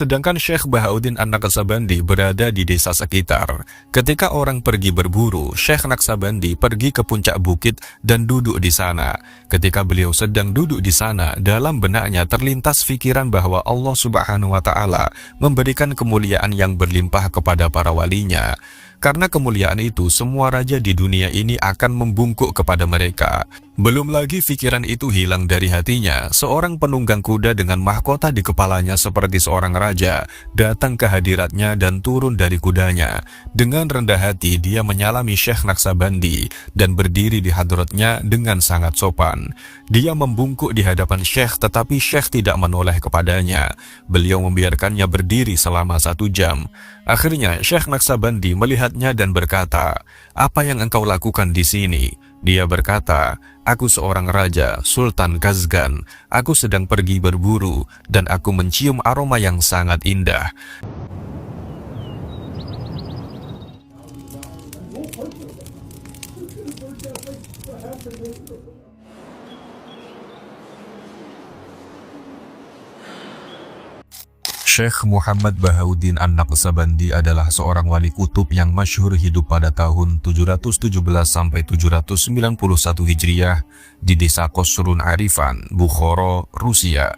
Sedangkan Syekh Bahauddin An-Naqsabandi berada di desa sekitar. Ketika orang pergi berburu, Syekh Naqsabandi pergi ke puncak bukit dan duduk di sana. Ketika beliau sedang duduk di sana, dalam benaknya terlintas pikiran bahwa Allah Subhanahu wa Ta'ala memberikan kemuliaan yang berlimpah kepada para walinya. Karena kemuliaan itu, semua raja di dunia ini akan membungkuk kepada mereka. Belum lagi pikiran itu hilang dari hatinya, seorang penunggang kuda dengan mahkota di kepalanya seperti seorang raja, datang ke hadiratnya dan turun dari kudanya. Dengan rendah hati, dia menyalami Syekh Naqsabandi dan berdiri di hadratnya dengan sangat sopan. Dia membungkuk di hadapan Syekh, tetapi Syekh tidak menoleh kepadanya. Beliau membiarkannya berdiri selama 1 jam. Akhirnya, Syekh Naqsabandi melihatnya dan berkata, "Apa yang engkau lakukan di sini?" Dia berkata, "Aku seorang raja, Sultan Kazgan. Aku sedang pergi berburu, dan aku mencium aroma yang sangat indah." Syekh Muhammad Bahauddin An-Naqsabandi adalah seorang wali kutub yang masyhur hidup pada tahun 717 sampai 791 Hijriah di desa Qasrun Arifan, Bukhara, Rusia.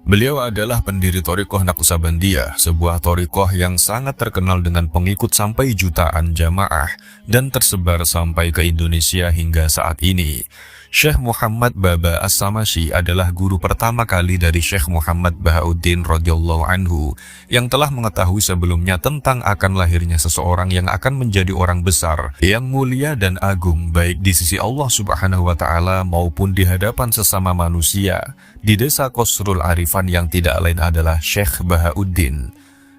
Beliau adalah pendiri Thariqah Naqsabandiyah, sebuah thariqah yang sangat terkenal dengan pengikut sampai jutaan jamaah dan tersebar sampai ke Indonesia hingga saat ini. Syekh Muhammad Baba As-Samashi adalah guru pertama kali dari Syekh Muhammad Bahauddin radhiyallahu anhu yang telah mengetahui sebelumnya tentang akan lahirnya seseorang yang akan menjadi orang besar, yang mulia dan agung baik di sisi Allah Subhanahu wa Ta'ala maupun di hadapan sesama manusia di desa Qasrul Arifan yang tidak lain adalah Syekh Bahauddin.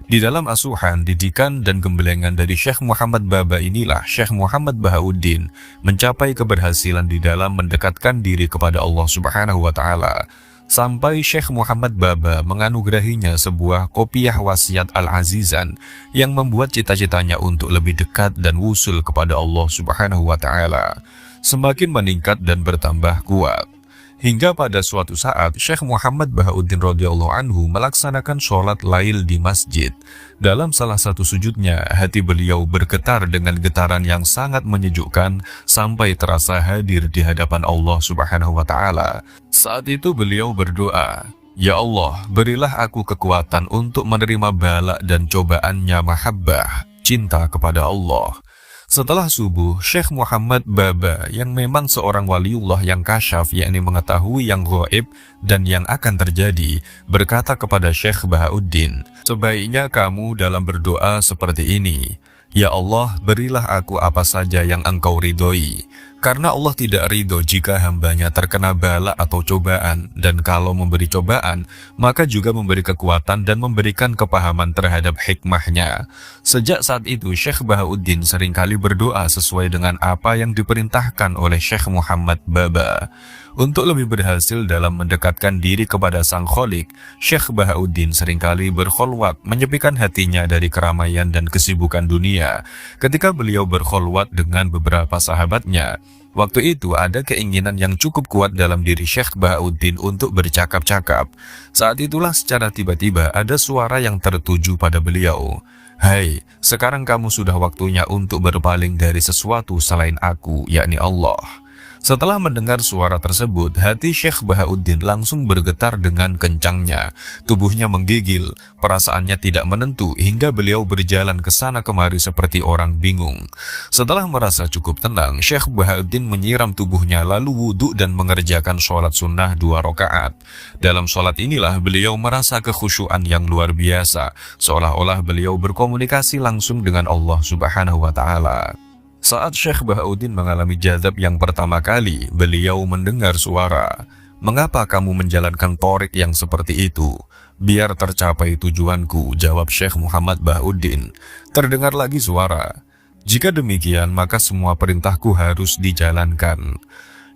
Di dalam asuhan, didikan, dan gembelengan dari Syekh Muhammad Baba inilah Syekh Muhammad Bahauddin mencapai keberhasilan di dalam mendekatkan diri kepada Allah Subhanahu wa Ta'ala. Sampai Syekh Muhammad Baba menganugerahinya sebuah kopiah wasiat Al-Azizan yang membuat cita-citanya untuk lebih dekat dan wusul kepada Allah Subhanahu wa Ta'ala semakin meningkat dan bertambah kuat. Hingga pada suatu saat, Syekh Muhammad Bahauddin radhiyallahu anhu melaksanakan sholat lail di masjid. Dalam salah satu sujudnya, hati beliau bergetar dengan getaran yang sangat menyejukkan sampai terasa hadir di hadapan Allah Subhanahu wa Ta'ala. Saat itu beliau berdoa, "Ya Allah, berilah aku kekuatan untuk menerima bala dan cobaannya mahabbah, cinta kepada Allah." Setelah subuh, Syekh Muhammad Baba yang memang seorang waliullah yang kasyaf, yakni mengetahui yang gaib dan yang akan terjadi, berkata kepada Syekh Bahauddin, "Sebaiknya kamu dalam berdoa seperti ini, Ya Allah, berilah aku apa saja yang engkau ridhoi. Karena Allah tidak ridho jika hambanya terkena bala atau cobaan, dan kalau memberi cobaan, maka juga memberi kekuatan dan memberikan kepahaman terhadap hikmahnya." Sejak saat itu, Syekh Bahauddin seringkali berdoa sesuai dengan apa yang diperintahkan oleh Syekh Muhammad Baba. Untuk lebih berhasil dalam mendekatkan diri kepada Sang Kholik, Syekh Bahauddin seringkali berkholwat, menyepikan hatinya dari keramaian dan kesibukan dunia. Ketika beliau berkholwat dengan beberapa sahabatnya, waktu itu ada keinginan yang cukup kuat dalam diri Syekh Bahauddin untuk bercakap-cakap. Saat itulah secara tiba-tiba ada suara yang tertuju pada beliau. "Hai, sekarang kamu sudah waktunya untuk berpaling dari sesuatu selain aku, yakni Allah." Setelah mendengar suara tersebut, hati Syekh Bahauddin langsung bergetar dengan kencangnya. Tubuhnya menggigil, perasaannya tidak menentu hingga beliau berjalan ke sana kemari seperti orang bingung. Setelah merasa cukup tenang, Syekh Bahauddin menyiram tubuhnya lalu wudhu dan mengerjakan sholat sunnah 2 rakaat. Dalam sholat inilah beliau merasa kekhusyuan yang luar biasa, seolah-olah beliau berkomunikasi langsung dengan Allah Subhanahu wa Ta'ala. Saat Syekh Bahauddin mengalami jazab yang pertama kali, beliau mendengar suara. "Mengapa kamu menjalankan torik yang seperti itu?" "Biar tercapai tujuanku," jawab Syekh Muhammad Bahauddin. Terdengar lagi suara. "Jika demikian, maka semua perintahku harus dijalankan."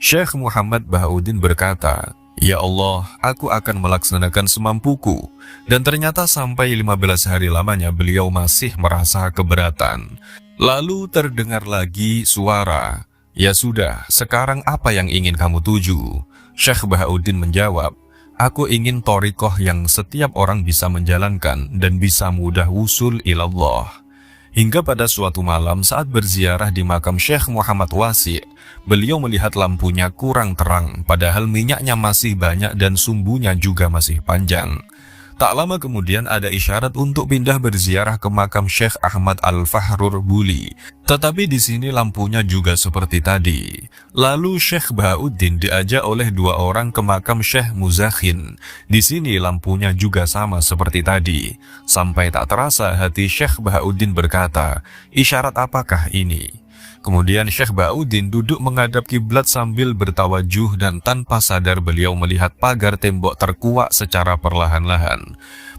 Syekh Muhammad Bahauddin berkata, "Ya Allah, aku akan melaksanakan semampuku." Dan ternyata sampai 15 hari lamanya beliau masih merasa keberatan. Lalu terdengar lagi suara, "Ya sudah, sekarang apa yang ingin kamu tuju?" Syekh Bahauddin menjawab, Aku ingin thariqah yang setiap orang bisa menjalankan dan bisa mudah wusul ilallah. Hingga pada suatu malam saat berziarah di makam Syekh Muhammad Wasi', beliau melihat lampunya kurang terang, padahal minyaknya masih banyak dan sumbunya juga masih panjang. Tak lama kemudian ada isyarat untuk pindah berziarah ke makam Syekh Ahmad Al-Fahrur Buli. Tetapi di sini lampunya juga seperti tadi. Lalu Syekh Bahauddin diajak oleh dua orang ke makam Syekh Muzakhin. Di sini lampunya juga sama seperti tadi. Sampai tak terasa hati Syekh Bahauddin berkata, "Isyarat apakah ini?" Kemudian Syekh Bahauddin duduk menghadap kiblat sambil bertawajuh dan tanpa sadar beliau melihat pagar tembok terkuak secara perlahan-lahan.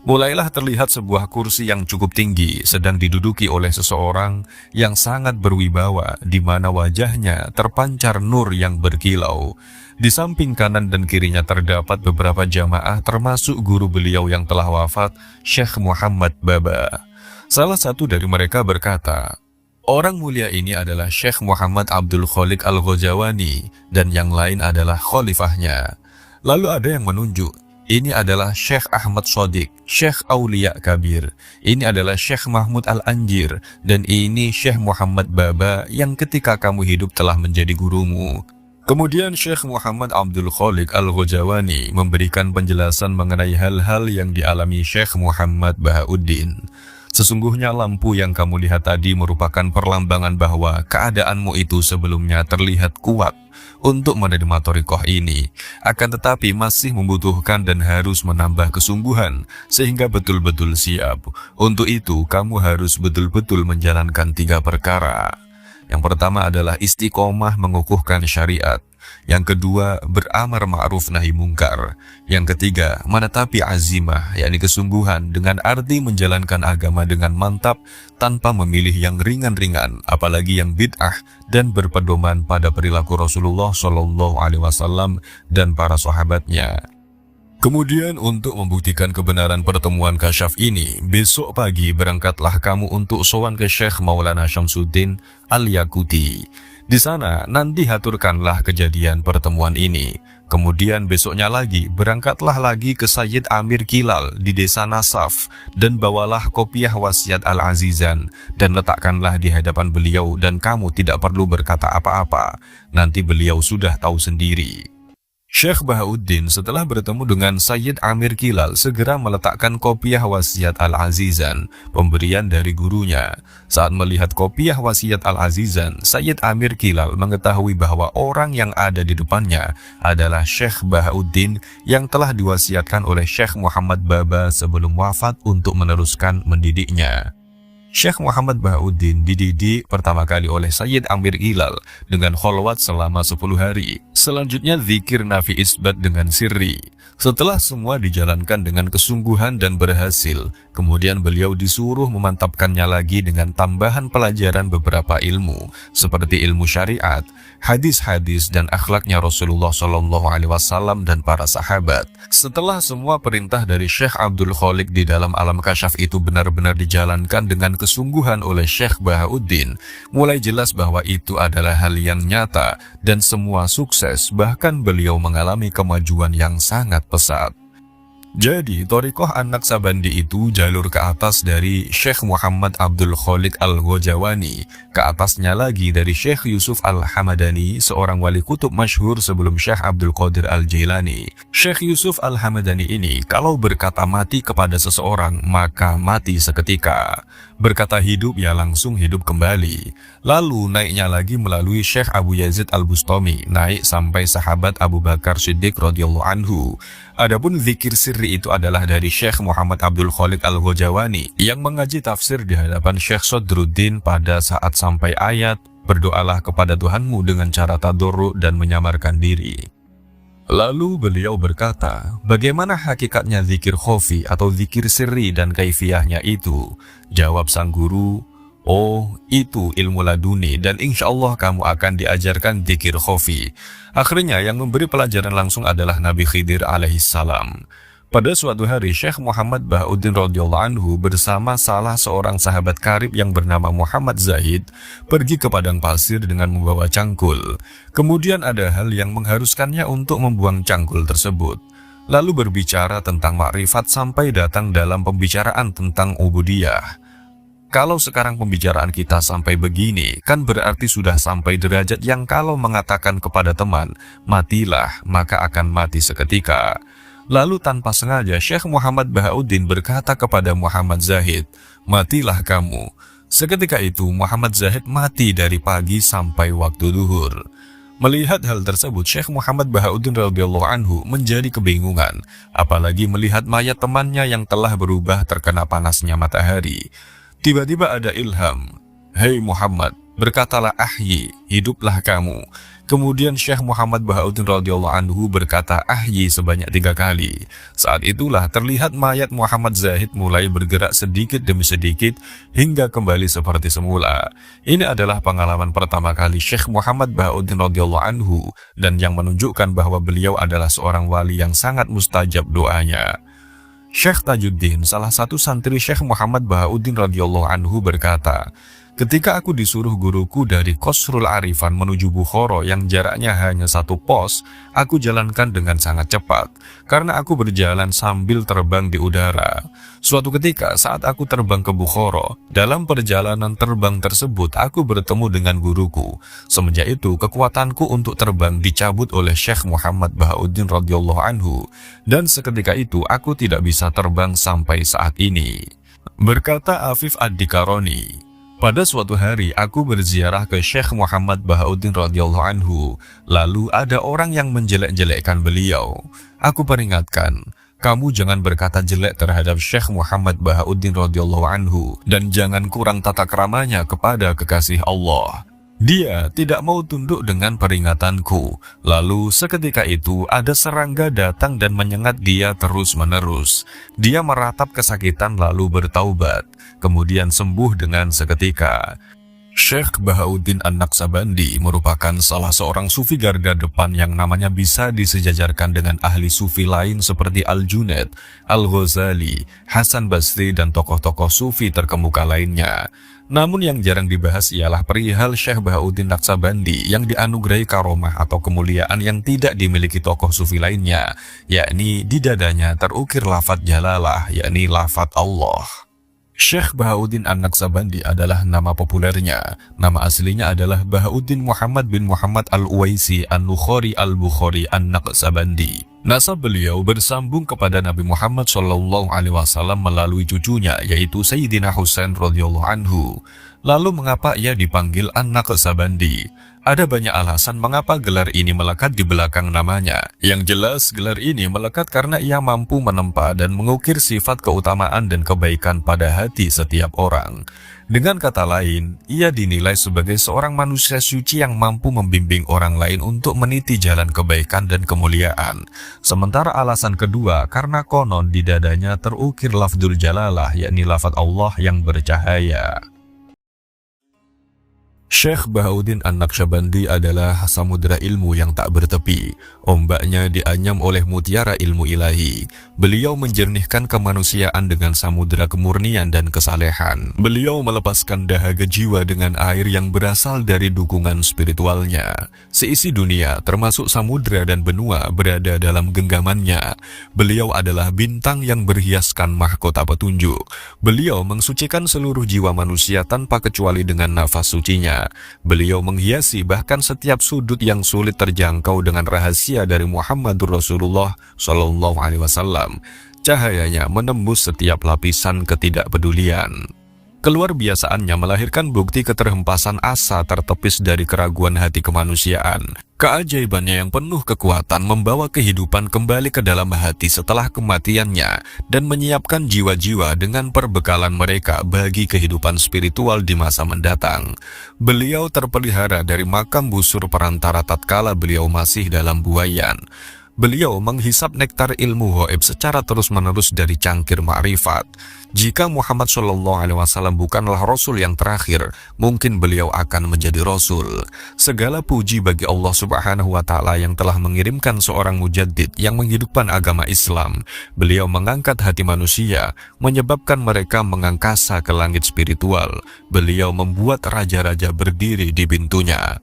Mulailah terlihat sebuah kursi yang cukup tinggi sedang diduduki oleh seseorang yang sangat berwibawa, di mana wajahnya terpancar nur yang berkilau. Di samping kanan dan kirinya terdapat beberapa jamaah termasuk guru beliau yang telah wafat, Syekh Muhammad Baba. Salah satu dari mereka berkata, "Orang mulia ini adalah Syekh Muhammad Abdul Khaliq Al-Ghazawani dan yang lain adalah khalifahnya." Lalu ada yang menunjuk, "Ini adalah Syekh Ahmad Shadiq, Syekh Aulia Kabir. Ini adalah Syekh Mahmud Al-Anjir dan ini Syekh Muhammad Baba yang ketika kamu hidup telah menjadi gurumu." Kemudian Syekh Muhammad Abdul Khaliq Al-Ghazawani memberikan penjelasan mengenai hal-hal yang dialami Syekh Muhammad Bahauddin. "Sesungguhnya lampu yang kamu lihat tadi merupakan perlambangan bahwa keadaanmu itu sebelumnya terlihat kuat untuk menerima thariqah ini. Akan tetapi masih membutuhkan dan harus menambah kesungguhan sehingga betul-betul siap. Untuk itu kamu harus betul-betul menjalankan 3 perkara. Yang pertama adalah istiqomah mengukuhkan syariat. Yang kedua, beramar ma'ruf nahi mungkar. Yang ketiga, menetapi azimah, yakni kesungguhan dengan arti menjalankan agama dengan mantap tanpa memilih yang ringan-ringan, apalagi yang bid'ah, dan berpedoman pada perilaku Rasulullah SAW dan para sahabatnya." Kemudian untuk membuktikan kebenaran pertemuan kasyaf ini, besok pagi berangkatlah kamu untuk sowan ke Syekh Maulana Syamsuddin Al-Yaquti. Di sana nanti haturkanlah kejadian pertemuan ini. Kemudian besoknya lagi berangkatlah lagi ke Sayyid Amir Kilal di desa Nasaf dan bawalah kopiah wasiat Al-Azizan dan letakkanlah di hadapan beliau dan kamu tidak perlu berkata apa-apa. Nanti beliau sudah tahu sendiri. Syekh Bahauddin setelah bertemu dengan Sayyid Amir Kilal segera meletakkan kopiah wasiat Al-Azizan, pemberian dari gurunya. Saat melihat kopiah wasiat Al-Azizan, Sayyid Amir Kilal mengetahui bahwa orang yang ada di depannya adalah Syekh Bahauddin yang telah diwasiatkan oleh Syekh Muhammad Baba sebelum wafat untuk meneruskan mendidiknya. Syekh Muhammad Bahauddin dididik pertama kali oleh Sayyid Amir Kilal dengan kholwat selama 10 hari. Selanjutnya zikir nafi isbat dengan sirri. Setelah semua dijalankan dengan kesungguhan dan berhasil, kemudian beliau disuruh memantapkannya lagi dengan tambahan pelajaran beberapa ilmu, seperti ilmu syariat, hadis-hadis dan akhlaknya Rasulullah SAW dan para sahabat. Setelah semua perintah dari Syekh Abdul Khaliq di dalam alam kasyaf itu benar-benar dijalankan dengan kesungguhan oleh Syekh Bahauddin, mulai jelas bahwa itu adalah hal yang nyata dan semua sukses, bahkan beliau mengalami kemajuan yang sangat pesat. Jadi, thariqah An-Naqsabandi itu jalur ke atas dari Syekh Muhammad Abdul Khaliq Al-Ghazawani, ke atasnya lagi dari Syekh Yusuf Al-Hamadani, seorang wali kutub masyhur sebelum Syekh Abdul Qadir Al-Jailani. Syekh Yusuf Al-Hamadani ini kalau berkata mati kepada seseorang, maka mati seketika. Berkata hidup, ya langsung hidup kembali. Lalu naiknya lagi melalui Syekh Abu Yazid Al-Bustami, naik sampai sahabat Abu Bakar Siddiq radhiyallahu anhu. Adapun zikir sirri itu adalah dari Syekh Muhammad Abdul Khaliq Al-Ghazawani yang mengaji tafsir di hadapan Syekh Sadruddin pada saat sampai ayat "Berdoalah kepada Tuhanmu dengan cara tadarru dan menyamarkan diri." Lalu beliau berkata, "Bagaimana hakikatnya zikir khofi atau zikir sirri dan kaifiyahnya itu?" Jawab sang guru, "Oh, itu ilmu laduni dan insya Allah kamu akan diajarkan zikir khofi." Akhirnya yang memberi pelajaran langsung adalah Nabi Khidir alaihissalam. Pada suatu hari Syekh Muhammad Bahauddin radhiyallahu anhu bersama salah seorang sahabat karib yang bernama Muhammad Zahid pergi ke padang pasir dengan membawa cangkul. Kemudian ada hal yang mengharuskannya untuk membuang cangkul tersebut. lalu berbicara tentang makrifat sampai datang dalam pembicaraan tentang ubudiyah. Kalau sekarang pembicaraan kita sampai begini, kan berarti sudah sampai derajat yang kalau mengatakan kepada teman, matilah, maka akan mati seketika. Lalu tanpa sengaja Syekh Muhammad Bahauddin berkata kepada Muhammad Zahid, matilah kamu. Seketika itu Muhammad Zahid mati dari pagi sampai waktu duhur. Melihat hal tersebut, Syekh Muhammad Bahauddin radhiyallahu anhu menjadi kebingungan, apalagi melihat mayat temannya yang telah berubah terkena panasnya matahari. Tiba-tiba ada ilham, "Hei Muhammad, berkatalah ahyi, hiduplah kamu." Kemudian Syekh Muhammad Bahauddin radhiyallahu anhu berkata ahyi sebanyak 3 kali. Saat itulah terlihat mayat Muhammad Zahid mulai bergerak sedikit demi sedikit hingga kembali seperti semula. Ini adalah pengalaman pertama kali Syekh Muhammad Bahauddin radhiyallahu anhu dan yang menunjukkan bahwa beliau adalah seorang wali yang sangat mustajab doanya. Syekh Tajuddin, salah satu santri Syekh Muhammad Bahauddin radhiyallahu anhu berkata, ketika aku disuruh guruku dari Qasrul Arifan menuju Bukhara yang jaraknya hanya 1 pos, aku jalankan dengan sangat cepat, karena aku berjalan sambil terbang di udara. Suatu ketika saat aku terbang ke Bukhara, dalam perjalanan terbang tersebut aku bertemu dengan guruku. Semenjak itu kekuatanku untuk terbang dicabut oleh Syekh Muhammad Bahauddin radhiyallahu anhu, dan seketika itu aku tidak bisa terbang sampai saat ini. Berkata Afif Ad-Dikaroni, pada suatu hari aku berziarah ke Syekh Muhammad Bahauddin radhiyallahu anhu, lalu ada orang yang menjelek-jelekkan beliau. Aku peringatkan, kamu jangan berkata jelek terhadap Syekh Muhammad Bahauddin radhiyallahu anhu dan jangan kurang tata keramanya kepada kekasih Allah. Dia tidak mau tunduk dengan peringatanku. Lalu seketika itu ada serangga datang dan menyengat dia terus-menerus. Dia meratap kesakitan lalu bertaubat, kemudian sembuh dengan seketika. Syekh Bahauddin An-Naqsabandi merupakan salah seorang sufi garda depan yang namanya bisa disejajarkan dengan ahli sufi lain seperti Al-Junaid, Al-Ghazali, Hasan Basri dan tokoh-tokoh sufi terkemuka lainnya. Namun yang jarang dibahas ialah perihal Syekh Bahauddin Naqsabandi yang dianugerahi karomah atau kemuliaan yang tidak dimiliki tokoh sufi lainnya, yakni di dadanya terukir lafadz jalalah, yakni lafadz Allah. Syekh Bahauddin An-Naqsabandi adalah nama populernya. Nama aslinya adalah Bahauddin Muhammad bin Muhammad Al-Uwaisi An-Nukhari Al-Bukhari An-Naqsabandi. Nasab beliau bersambung kepada Nabi Muhammad SAW melalui cucunya, yaitu Sayyidina Husain radhiyallahu anhu. Lalu mengapa ia dipanggil An-Naqsabandi? Ada banyak alasan mengapa gelar ini melekat di belakang namanya. Yang jelas gelar ini melekat karena ia mampu menempa dan mengukir sifat keutamaan dan kebaikan pada hati setiap orang. Dengan kata lain, ia dinilai sebagai seorang manusia suci yang mampu membimbing orang lain untuk meniti jalan kebaikan dan kemuliaan. Sementara alasan kedua, karena konon di dadanya terukir lafdzul jalalah, yakni lafadz Allah yang bercahaya. Syekh Bahauddin An-Naqsabandi adalah samudera ilmu yang tak bertepi. Ombaknya dianyam oleh mutiara ilmu ilahi. Beliau menjernihkan kemanusiaan dengan samudera kemurnian dan kesalehan. Beliau melepaskan dahaga jiwa dengan air yang berasal dari dukungan spiritualnya. Seisi dunia, termasuk samudera dan benua, berada dalam genggamannya. Beliau adalah bintang yang berhiaskan mahkota petunjuk. Beliau mensucikan seluruh jiwa manusia tanpa kecuali dengan nafas sucinya. Beliau menghiasi bahkan setiap sudut yang sulit terjangkau dengan rahasia dari Muhammadur Rasulullah SAW. Cahayanya menembus setiap lapisan ketidakpedulian. Keluar biasaannya melahirkan bukti keterhempasan asa tertepis dari keraguan hati kemanusiaan. Keajaibannya yang penuh kekuatan membawa kehidupan kembali ke dalam hati setelah kematiannya dan menyiapkan jiwa-jiwa dengan perbekalan mereka bagi kehidupan spiritual di masa mendatang. Beliau terpelihara dari makam busur perantara tatkala beliau masih dalam buayan. Beliau menghisap nektar ilmu ghaib secara terus-menerus dari cangkir ma'rifat. Jika Muhammad SAW bukanlah Rasul yang terakhir, mungkin beliau akan menjadi Rasul. Segala puji bagi Allah Subhanahu wa Ta'ala yang telah mengirimkan seorang mujaddid yang menghidupkan agama Islam. Beliau mengangkat hati manusia, menyebabkan mereka mengangkasa ke langit spiritual. Beliau membuat raja-raja berdiri di pintunya.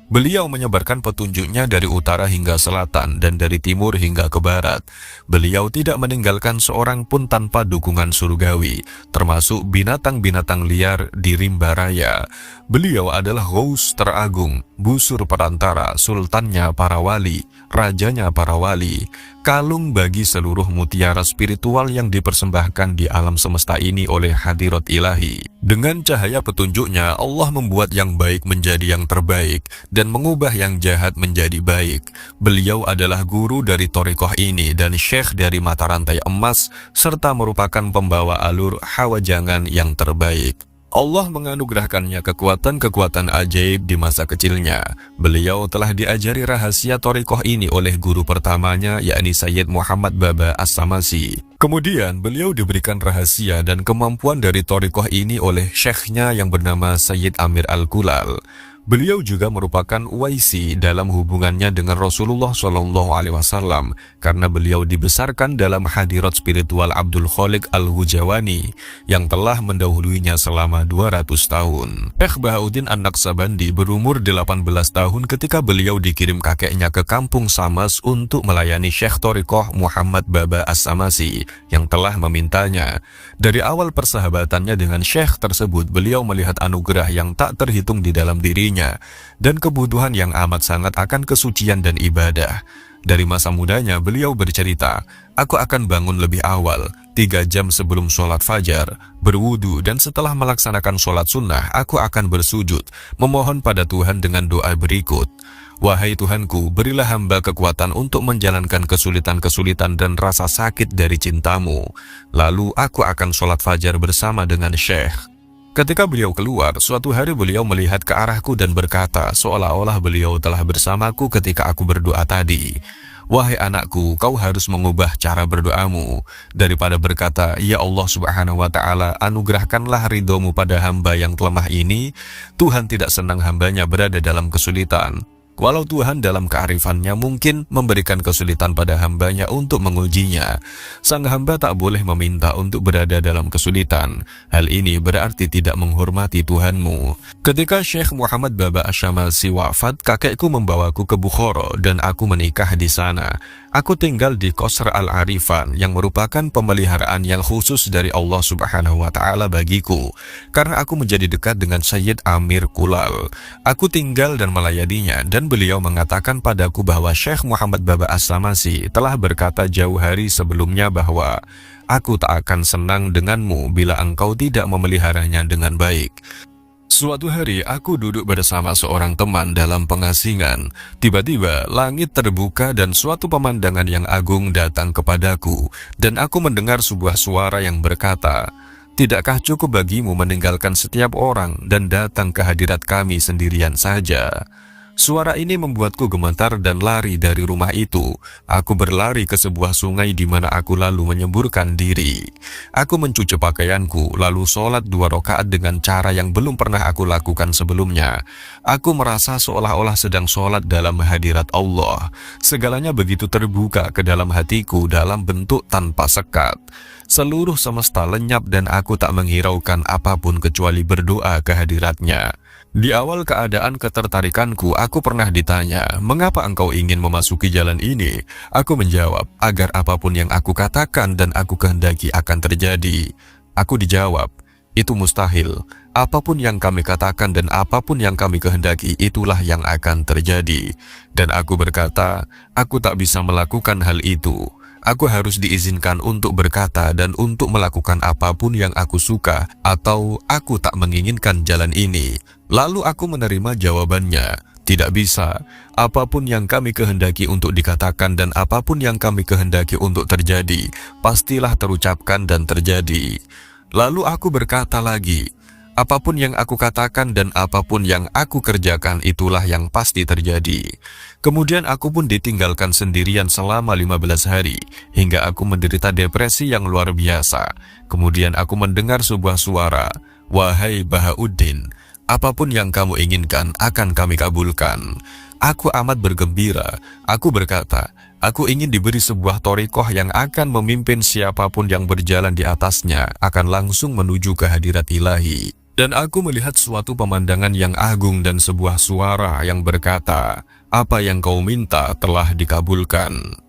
Beliau menyebarkan petunjuknya dari utara hingga selatan dan dari timur hingga ke barat. Beliau tidak meninggalkan seorang pun tanpa dukungan surgawi, termasuk binatang-binatang liar di rimba raya. Beliau adalah Ghaus teragung, busur perantara, sultannya para wali, rajanya para wali, kalung bagi seluruh mutiara spiritual yang dipersembahkan di alam semesta ini oleh hadirat ilahi. Dengan cahaya petunjuknya, Allah membuat yang baik menjadi yang terbaik dan mengubah yang jahat menjadi baik. Beliau adalah guru dari thariqah ini dan syekh dari mata rantai emas, serta merupakan pembawa alur hawajangan yang terbaik. Allah menganugerahkannya kekuatan-kekuatan ajaib di masa kecilnya. Beliau telah diajari rahasia thariqah ini oleh guru pertamanya, yakni Sayyid Muhammad Baba As-Samasi. Kemudian beliau diberikan rahasia dan kemampuan dari thariqah ini oleh syekhnya yang bernama Sayyid Amir Al-Kulal. Beliau juga merupakan waisi dalam hubungannya dengan Rasulullah SAW karena beliau dibesarkan dalam hadirat spiritual Abdul Khaliq Al-Hujawani yang telah mendahulunya selama 200 tahun. Syekh Bahauddin An-Naqsabandi berumur 18 tahun ketika beliau dikirim kakeknya ke kampung Samas untuk melayani Syekh thariqah Muhammad Baba As-Samasi yang telah memintanya. Dari awal persahabatannya dengan Syekh tersebut, beliau melihat anugerah yang tak terhitung di dalam dirinya dan kebutuhan yang amat sangat akan kesucian dan ibadah. Dari masa mudanya beliau bercerita, "Aku akan bangun lebih awal, 3 jam sebelum sholat fajar, berwudu, dan setelah melaksanakan sholat sunnah, aku akan bersujud, memohon pada Tuhan dengan doa berikut. Wahai Tuhanku, berilah hamba kekuatan untuk menjalankan kesulitan-kesulitan dan rasa sakit dari cintamu. Lalu aku akan sholat fajar bersama dengan Syekh." Ketika beliau keluar, suatu hari beliau melihat ke arahku dan berkata, seolah-olah beliau telah bersamaku ketika aku berdoa tadi. "Wahai anakku, kau harus mengubah cara berdoamu. Daripada berkata, 'Ya Allah Subhanahu wa Ta'ala, anugerahkanlah ridhomu pada hamba yang lemah ini,' Tuhan tidak senang hambanya berada dalam kesulitan. Walau Tuhan dalam kearifannya mungkin memberikan kesulitan pada hambanya untuk mengujinya, sang hamba tak boleh meminta untuk berada dalam kesulitan. Hal ini berarti tidak menghormati Tuhanmu." Ketika Syekh Muhammad Baba As-Samasi wafat, kakekku membawaku ke Bukhara dan aku menikah di sana. Aku tinggal di Qasr Al-Arifan yang merupakan pemeliharaan yang khusus dari Allah Subhanahu wa Ta'ala bagiku, karena aku menjadi dekat dengan Sayyid Amir Kulal. Aku tinggal dan melayaninya, dan beliau mengatakan padaku bahwa Syekh Muhammad Baba As-Samasi telah berkata jauh hari sebelumnya bahwa, "Aku tak akan senang denganmu bila engkau tidak memeliharanya dengan baik." Suatu hari aku duduk bersama seorang teman dalam pengasingan. Tiba-tiba langit terbuka dan suatu pemandangan yang agung datang kepadaku, dan aku mendengar sebuah suara yang berkata, "Tidakkah cukup bagimu meninggalkan setiap orang dan datang ke hadirat kami sendirian saja?" Suara ini membuatku gemetar dan lari dari rumah itu. Aku berlari ke sebuah sungai di mana aku lalu menyemburkan diri. Aku mencuci pakaianku, lalu sholat 2 rakaat dengan cara yang belum pernah aku lakukan sebelumnya. Aku merasa seolah-olah sedang sholat dalam hadirat Allah. Segalanya begitu terbuka ke dalam hatiku dalam bentuk tanpa sekat. Seluruh semesta lenyap dan aku tak menghiraukan apapun kecuali berdoa ke hadiratnya. Di awal keadaan ketertarikanku, aku pernah ditanya, "Mengapa engkau ingin memasuki jalan ini?" Aku menjawab, "Agar apapun yang aku katakan dan aku kehendaki akan terjadi." Aku dijawab, "Itu mustahil. Apapun yang kami katakan dan apapun yang kami kehendaki, itulah yang akan terjadi." Dan aku berkata, "Aku tak bisa melakukan hal itu. Aku harus diizinkan untuk berkata dan untuk melakukan apapun yang aku suka, atau aku tak menginginkan jalan ini." Lalu aku menerima jawabannya, "Tidak bisa. Apapun yang kami kehendaki untuk dikatakan dan apapun yang kami kehendaki untuk terjadi, pastilah terucapkan dan terjadi." Lalu aku berkata lagi, "Apapun yang aku katakan dan apapun yang aku kerjakan, itulah yang pasti terjadi." Kemudian aku pun ditinggalkan sendirian selama 15 hari, hingga aku menderita depresi yang luar biasa. Kemudian aku mendengar sebuah suara, "Wahai Bahauddin, apapun yang kamu inginkan akan kami kabulkan." Aku amat bergembira. Aku berkata, "Aku ingin diberi sebuah thariqah yang akan memimpin siapapun yang berjalan di atasnya akan langsung menuju ke hadirat ilahi." Dan aku melihat suatu pemandangan yang agung dan sebuah suara yang berkata, "Apa yang kau minta telah dikabulkan."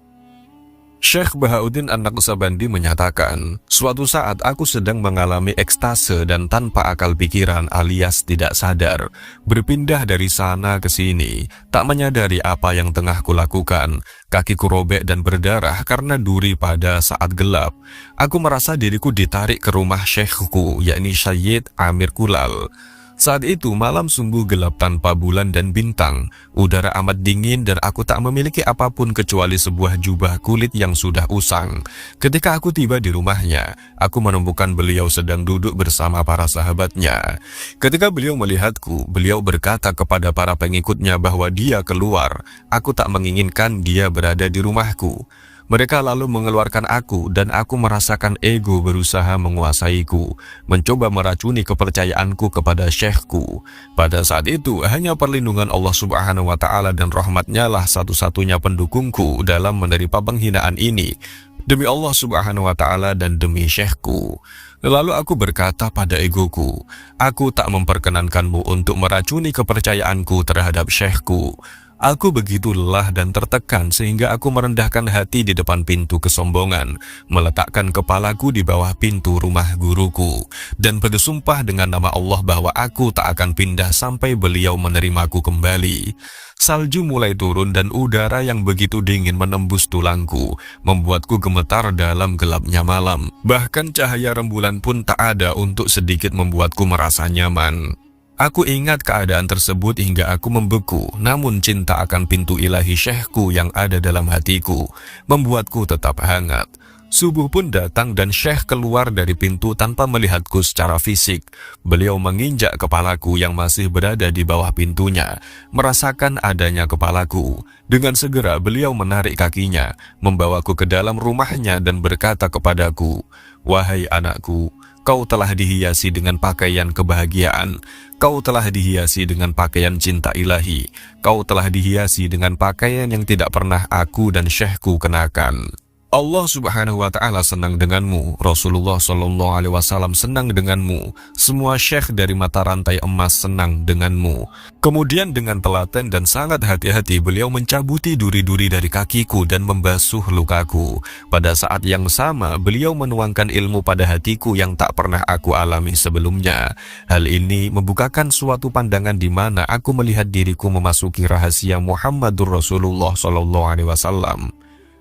Syekh Bahauddin An-Naqsabandi menyatakan, suatu saat aku sedang mengalami ekstase dan tanpa akal pikiran alias tidak sadar, berpindah dari sana ke sini, tak menyadari apa yang tengah kulakukan. Kakiku robek dan berdarah karena duri pada saat gelap. Aku merasa diriku ditarik ke rumah syekhku, yakni Syed Amir Kulal. Saat itu malam sungguh gelap tanpa bulan dan bintang, udara amat dingin dan aku tak memiliki apapun kecuali sebuah jubah kulit yang sudah usang. Ketika aku tiba di rumahnya, aku menemukan beliau sedang duduk bersama para sahabatnya. Ketika beliau melihatku, beliau berkata kepada para pengikutnya bahwa dia keluar. Aku tak menginginkan dia berada di rumahku. Mereka lalu mengeluarkan aku dan aku merasakan ego berusaha menguasaiku, mencoba meracuni kepercayaanku kepada syekhku. Pada saat itu, hanya perlindungan Allah Subhanahu wa Ta'ala dan rahmatnya lah satu-satunya pendukungku dalam menerima penghinaan ini. Demi Allah Subhanahu wa Ta'ala dan demi syekhku. Lalu aku berkata pada egoku, aku tak memperkenankanmu untuk meracuni kepercayaanku terhadap syekhku. Aku begitu lelah dan tertekan sehingga aku merendahkan hati di depan pintu kesombongan, meletakkan kepalaku di bawah pintu rumah guruku, dan bersumpah dengan nama Allah bahwa aku tak akan pindah sampai beliau menerimaku kembali. Salju mulai turun dan udara yang begitu dingin menembus tulangku, membuatku gemetar dalam gelapnya malam. Bahkan cahaya rembulan pun tak ada untuk sedikit membuatku merasa nyaman. Aku ingat keadaan tersebut hingga aku membeku, namun cinta akan pintu ilahi syekhku yang ada dalam hatiku membuatku tetap hangat. Subuh pun datang dan syekh keluar dari pintu tanpa melihatku secara fisik. Beliau menginjak kepalaku yang masih berada di bawah pintunya, merasakan adanya kepalaku. Dengan segera beliau menarik kakinya, membawaku ke dalam rumahnya dan berkata kepadaku, "Wahai anakku, kau telah dihiasi dengan pakaian kebahagiaan. Kau telah dihiasi dengan pakaian cinta ilahi. Kau telah dihiasi dengan pakaian yang tidak pernah aku dan syekhku kenakan. Allah Subhanahu wa Ta'ala senang denganmu, Rasulullah Shallallahu Alaihi Wasallam senang denganmu, semua syekh dari mata rantai emas senang denganmu." Kemudian dengan telaten dan sangat hati-hati beliau mencabuti duri-duri dari kakiku dan membasuh lukaku. Pada saat yang sama beliau menuangkan ilmu pada hatiku yang tak pernah aku alami sebelumnya. Hal ini membukakan suatu pandangan di mana aku melihat diriku memasuki rahasia Muhammadur Rasulullah Shallallahu Alaihi Wasallam.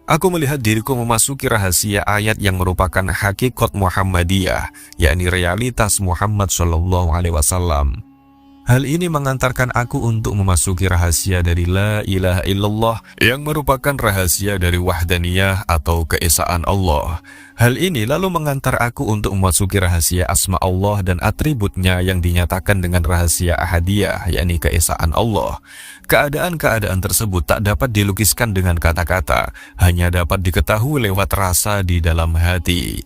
Aku melihat diriku memasuki rahasia ayat yang merupakan hakikat Muhammadiyah, yakni realitas Muhammad Shallallahu Alaihi Wasallam. Hal ini mengantarkan aku untuk memasuki rahasia dari La ilaha illallah yang merupakan rahasia dari wahdaniyah atau keesaan Allah. Hal ini lalu mengantar aku untuk memasuki rahasia asma Allah dan atributnya yang dinyatakan dengan rahasia ahadiyah, yakni keesaan Allah. Keadaan-keadaan tersebut tak dapat dilukiskan dengan kata-kata, hanya dapat diketahui lewat rasa di dalam hati.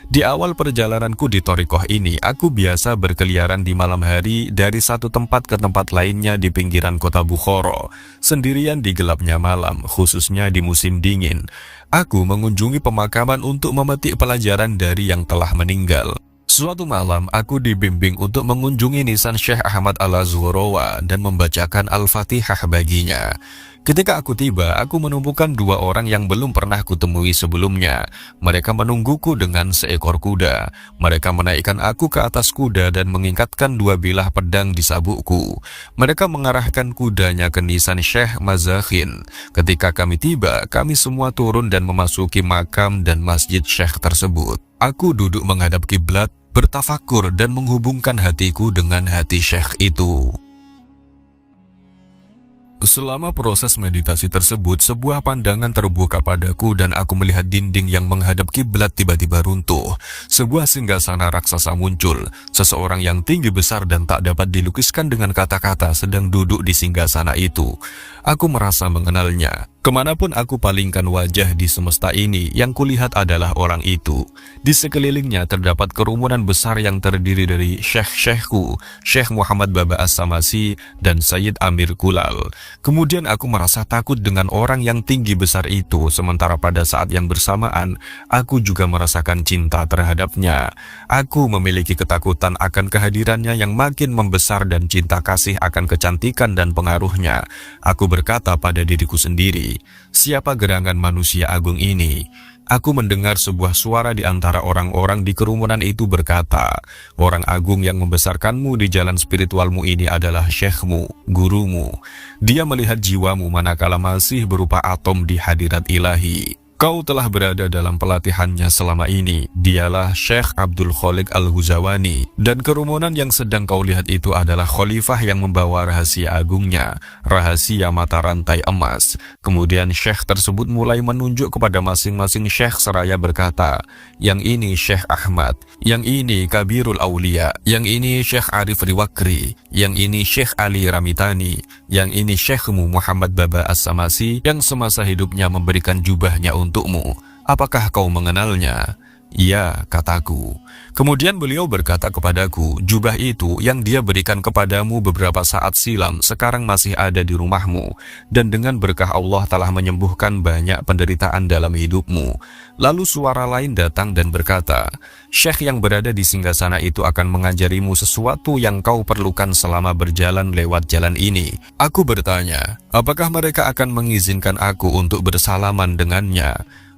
Di awal perjalananku di thariqah ini, aku biasa berkeliaran di malam hari dari satu tempat ke tempat lainnya di pinggiran kota Bukhara, sendirian di gelapnya malam, khususnya di musim dingin. Aku mengunjungi pemakaman untuk memetik pelajaran dari yang telah meninggal. Suatu malam, aku dibimbing untuk mengunjungi nisan Syekh Ahmad Al-Zuhrawa dan membacakan Al-Fatihah baginya. Ketika aku tiba, aku menemukan dua orang yang belum pernah kutemui sebelumnya. Mereka menungguku dengan seekor kuda. Mereka menaikkan aku ke atas kuda dan mengikatkan dua bilah pedang di sabukku. Mereka mengarahkan kudanya ke nisan Syekh Mazakhin. Ketika kami tiba, kami semua turun dan memasuki makam dan masjid Syekh tersebut. Aku duduk menghadap kiblat, bertafakur dan menghubungkan hatiku dengan hati Syekh itu. Selama proses meditasi tersebut, sebuah pandangan terbuka padaku dan aku melihat dinding yang menghadap kiblat tiba-tiba runtuh. Sebuah singgasana raksasa muncul. Seseorang yang tinggi besar dan tak dapat dilukiskan dengan kata-kata sedang duduk di singgasana itu. Aku merasa mengenalnya. Kemanapun aku palingkan wajah di semesta ini, yang kulihat adalah orang itu. Di sekelilingnya terdapat kerumunan besar yang terdiri dari syekh-syekhku, Syekh Muhammad Baba As-Samasi dan Sayyid Amir Kulal. Kemudian aku merasa takut dengan orang yang tinggi besar itu, sementara pada saat yang bersamaan, aku juga merasakan cinta terhadapnya. Aku memiliki ketakutan akan kehadirannya yang makin membesar dan cinta kasih akan kecantikan dan pengaruhnya. Aku berkata pada diriku sendiri, siapa gerangan manusia agung ini? Aku mendengar sebuah suara di antara orang-orang di kerumunan itu berkata, orang agung yang membesarkanmu di jalan spiritualmu ini adalah syekhmu, gurumu. Dia melihat jiwamu manakala masih berupa atom di hadirat ilahi. Kau telah berada dalam pelatihannya selama ini. Dialah Syekh Abdul Khalik Al-Huzawani. Dan kerumunan yang sedang kau lihat itu adalah khalifah yang membawa rahasia agungnya, rahasia mata rantai emas. Kemudian Syekh tersebut mulai menunjuk kepada masing-masing Syekh seraya berkata, yang ini Syekh Ahmad, yang ini Kabirul Aulia, yang ini Syekh Arif Riwakri, yang ini Syekh Ali Ramitani, yang ini Syekhmu Muhammad Baba As-Samasi yang semasa hidupnya memberikan jubahnya untukmu. Apakah kau mengenalnya? Ya, kataku. Kemudian beliau berkata kepadaku, jubah itu yang dia berikan kepadamu beberapa saat silam sekarang masih ada di rumahmu, dan dengan berkah Allah telah menyembuhkan banyak penderitaan dalam hidupmu. Lalu suara lain datang dan berkata, Syekh yang berada di singgasana itu akan mengajarimu sesuatu yang kau perlukan selama berjalan lewat jalan ini. Aku bertanya, apakah mereka akan mengizinkan aku untuk bersalaman dengannya?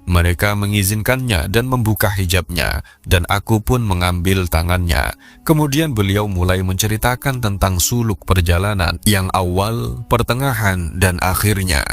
Mereka mengizinkannya dan membuka hijabnya, dan aku pun mengambil tangannya. Kemudian beliau mulai menceritakan tentang suluk perjalanan yang awal, pertengahan, dan akhirnya.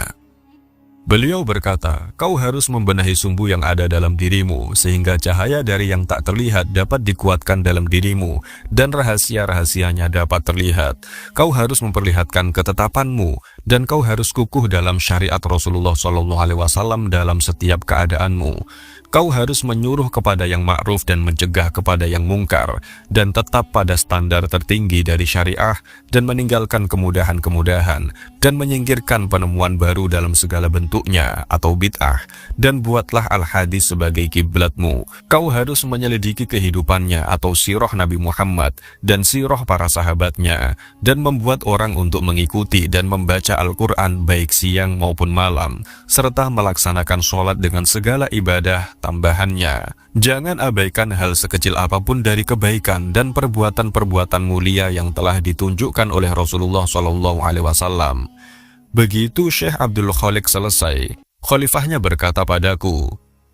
Beliau berkata, kau harus membenahi sumbu yang ada dalam dirimu, sehingga cahaya dari yang tak terlihat dapat dikuatkan dalam dirimu, dan rahasia-rahasianya dapat terlihat. Kau harus memperlihatkan ketetapanmu, dan kau harus kukuh dalam syariat Rasulullah SAW dalam setiap keadaanmu. Kau harus menyuruh kepada yang ma'ruf dan mencegah kepada yang mungkar, dan tetap pada standar tertinggi dari syariah, dan meninggalkan kemudahan-kemudahan, dan menyingkirkan penemuan baru dalam segala bentuknya atau bid'ah, dan buatlah al-hadis sebagai kiblatmu. Kau harus menyelidiki kehidupannya atau sirah Nabi Muhammad dan sirah para sahabatnya, dan membuat orang untuk mengikuti dan membaca Al-Quran baik siang maupun malam, serta melaksanakan sholat dengan segala ibadah tambahannya. Jangan abaikan hal sekecil apapun dari kebaikan dan perbuatan-perbuatan mulia yang telah ditunjukkan oleh Rasulullah SAW. Begitu Syekh Abdul Khalik selesai, khalifahnya berkata padaku,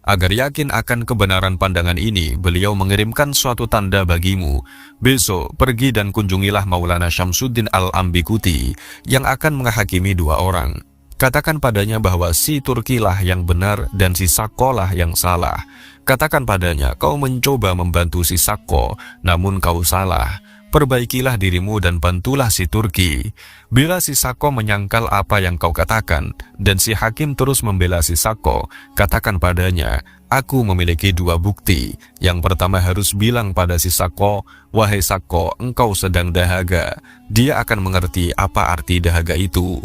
agar yakin akan kebenaran pandangan ini, beliau mengirimkan suatu tanda bagimu. Besok pergi dan kunjungilah Maulana Syamsuddin Al-Ambikuti yang akan menghakimi dua orang. Katakan padanya bahwa si Turkilah yang benar dan si Sakolah yang salah. Katakan padanya, kau mencoba membantu si Sako, namun kau salah. Perbaikilah dirimu dan bantulah si Turki. Bila si Sako menyangkal apa yang kau katakan, dan si hakim terus membela si Sako, katakan padanya, aku memiliki dua bukti. Yang pertama harus bilang pada si Sako, wahai Sako, engkau sedang dahaga. Dia akan mengerti apa arti dahaga itu.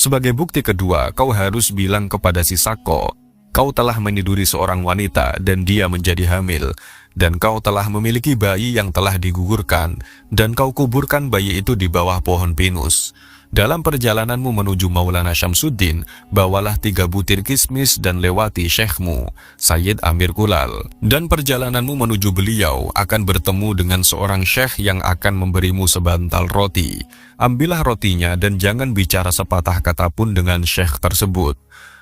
Sebagai bukti kedua, kau harus bilang kepada si Sako, kau telah meniduri seorang wanita dan dia menjadi hamil, dan kau telah memiliki bayi yang telah digugurkan, dan kau kuburkan bayi itu di bawah pohon pinus. Dalam perjalananmu menuju Maulana Syamsuddin, bawalah 3 butir kismis dan lewati syekhmu, Sayyid Amir Kulal. Dan perjalananmu menuju beliau akan bertemu dengan seorang syekh yang akan memberimu sebantal roti. Ambillah rotinya dan jangan bicara sepatah kata pun dengan syekh tersebut.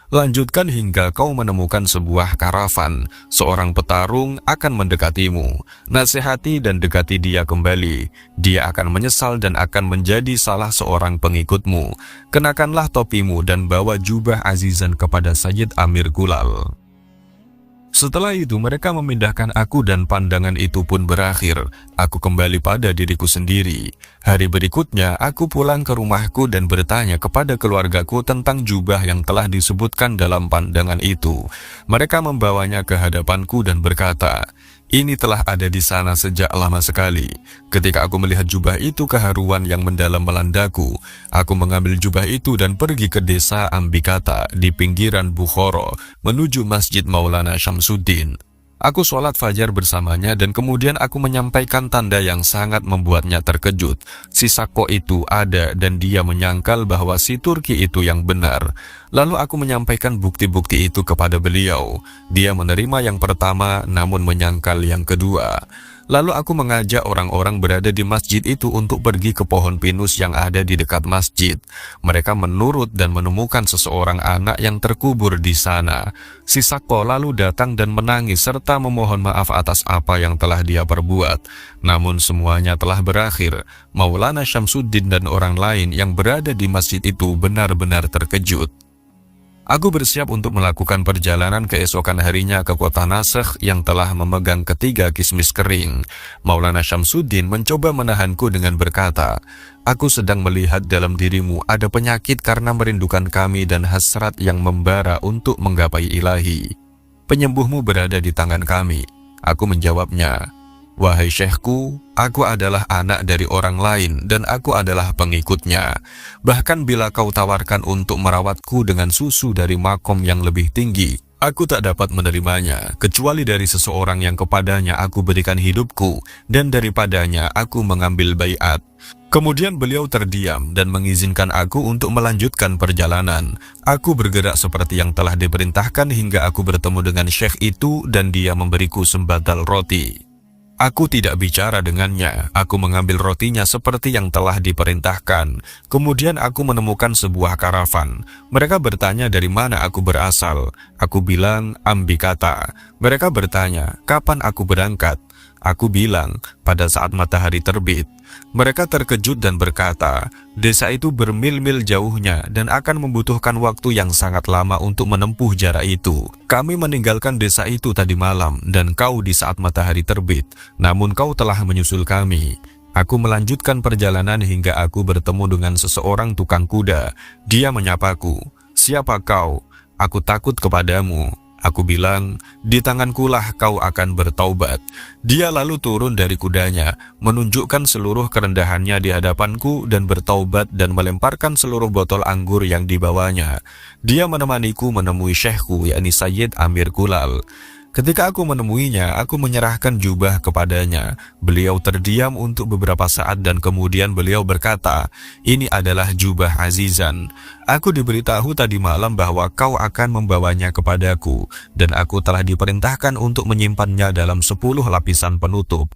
Lanjutkan hingga kau menemukan sebuah karavan. Seorang petarung akan mendekatimu. Nasihati dan dekati dia kembali. Dia akan menyesal dan akan menjadi salah seorang pengikutmu. Kenakanlah topimu dan bawa jubah azizan kepada Sayyid Amir Kulal. Setelah itu mereka memindahkan aku dan pandangan itu pun berakhir. Aku kembali pada diriku sendiri. Hari berikutnya aku pulang ke rumahku dan bertanya kepada keluargaku tentang jubah yang telah disebutkan dalam pandangan itu. Mereka membawanya ke hadapanku dan berkata, Ini telah ada di sana sejak lama sekali. Ketika aku melihat jubah itu, keharuan yang mendalam melandaku. Aku mengambil jubah itu dan pergi ke desa Ambikata di pinggiran Bukhara menuju Masjid Maulana Syamsuddin. Aku sholat fajar bersamanya dan kemudian aku menyampaikan tanda yang sangat membuatnya terkejut. Si Sakko itu ada dan dia menyangkal bahwa si Turki itu yang benar. Lalu aku menyampaikan bukti-bukti itu kepada beliau. Dia menerima yang pertama namun menyangkal yang kedua. Lalu aku mengajak orang-orang berada di masjid itu untuk pergi ke pohon pinus yang ada di dekat masjid. Mereka menurut dan menemukan seseorang anak yang terkubur di sana. Si Sakko lalu datang dan menangis serta memohon maaf atas apa yang telah dia perbuat. Namun semuanya telah berakhir. Maulana Syamsuddin dan orang lain yang berada di masjid itu benar-benar terkejut. Aku bersiap untuk melakukan perjalanan keesokan harinya ke kota Nasakh yang telah memegang ketiga kismis kering. Maulana Syamsuddin mencoba menahanku dengan berkata, "Aku sedang melihat dalam dirimu ada penyakit karena merindukan kami dan hasrat yang membara untuk menggapai ilahi. Penyembuhmu berada di tangan kami." Aku menjawabnya, "Wahai syekhku, aku adalah anak dari orang lain dan aku adalah pengikutnya. Bahkan bila kau tawarkan untuk merawatku dengan susu dari makom yang lebih tinggi, aku tak dapat menerimanya, kecuali dari seseorang yang kepadanya aku berikan hidupku dan daripadanya aku mengambil baiat." Kemudian beliau terdiam dan mengizinkan aku untuk melanjutkan perjalanan. Aku bergerak seperti yang telah diperintahkan hingga aku bertemu dengan syekh itu dan dia memberiku sembadal roti. Aku tidak bicara dengannya, aku mengambil rotinya seperti yang telah diperintahkan. Kemudian aku menemukan sebuah karavan. Mereka bertanya dari mana aku berasal. Aku bilang, Ambikata. Mereka bertanya, kapan aku berangkat? Aku bilang, pada saat matahari terbit. Mereka terkejut dan berkata, desa itu bermil-mil jauhnya dan akan membutuhkan waktu yang sangat lama untuk menempuh jarak itu. Kami meninggalkan desa itu tadi malam dan kau di saat matahari terbit, namun kau telah menyusul kami. Aku melanjutkan perjalanan hingga aku bertemu dengan seseorang tukang kuda. Dia menyapaku, "Siapa kau?" "Aku takut kepadamu." Aku bilang, "Di tangankulah kau akan bertaubat." Dia lalu turun dari kudanya, menunjukkan seluruh kerendahannya di hadapanku dan bertaubat dan melemparkan seluruh botol anggur yang dibawanya. Dia menemaniku menemui syekhku, yakni Sayyid Amir Kulal. Ketika aku menemuinya, aku menyerahkan jubah kepadanya. Beliau terdiam untuk beberapa saat dan kemudian beliau berkata, "Ini adalah jubah Azizan. Aku diberitahu tadi malam bahwa kau akan membawanya kepadaku, dan aku telah diperintahkan untuk menyimpannya dalam 10 lapisan penutup."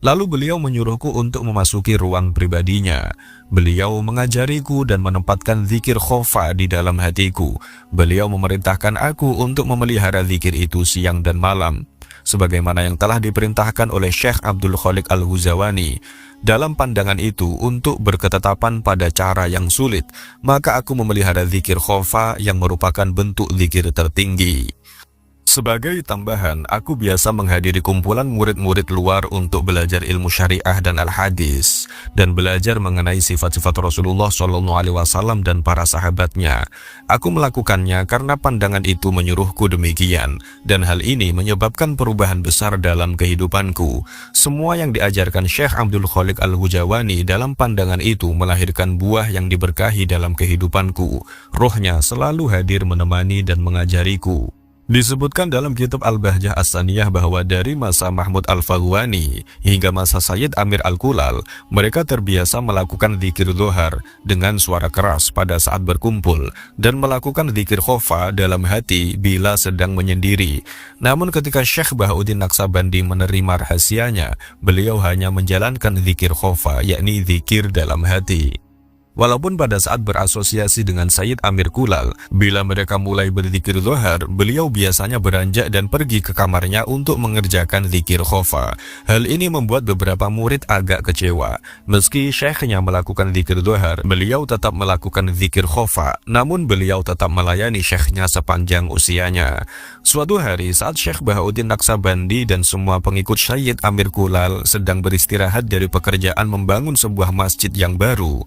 Lalu beliau menyuruhku untuk memasuki ruang pribadinya. Beliau mengajariku dan menempatkan zikir khofa di dalam hatiku. Beliau memerintahkan aku untuk memelihara zikir itu siang dan malam, sebagaimana yang telah diperintahkan oleh Syekh Abdul Khaliq Al-Huzawani. Dalam pandangan itu, untuk berketetapan pada cara yang sulit, maka aku memelihara zikir khofa yang merupakan bentuk zikir tertinggi. Sebagai tambahan, aku biasa menghadiri kumpulan murid-murid luar untuk belajar ilmu syariah dan al-hadis dan belajar mengenai sifat-sifat Rasulullah SAW dan para sahabatnya. Aku melakukannya karena pandangan itu menyuruhku demikian, dan hal ini menyebabkan perubahan besar dalam kehidupanku. Semua yang diajarkan Syekh Abdul Khaliq Al-Huzawani dalam pandangan itu melahirkan buah yang diberkahi dalam kehidupanku. Rohnya selalu hadir menemani dan mengajariku. Disebutkan dalam kitab Al-Bahjah As-Saniyah bahwa dari masa Mahmud Al-Faghwani hingga masa Sayyid Amir Al-Kulal, mereka terbiasa melakukan zikir dhohar dengan suara keras pada saat berkumpul dan melakukan zikir khofa dalam hati bila sedang menyendiri. Namun ketika Syekh Bahauddin Naqsabandi menerima rahasianya, beliau hanya menjalankan zikir khofa, yakni zikir dalam hati. Walaupun pada saat berasosiasi dengan Sayyid Amir Kulal, bila mereka mulai berzikir dhohar, beliau biasanya beranjak dan pergi ke kamarnya untuk mengerjakan zikir khofa. Hal ini membuat beberapa murid agak kecewa. Meski syekhnya melakukan zikir dhohar, beliau tetap melakukan zikir khofa, namun beliau tetap melayani syekhnya sepanjang usianya. Suatu hari saat Syekh Bahauddin Naqsabandi dan semua pengikut Sayyid Amir Kulal sedang beristirahat dari pekerjaan membangun sebuah masjid yang baru,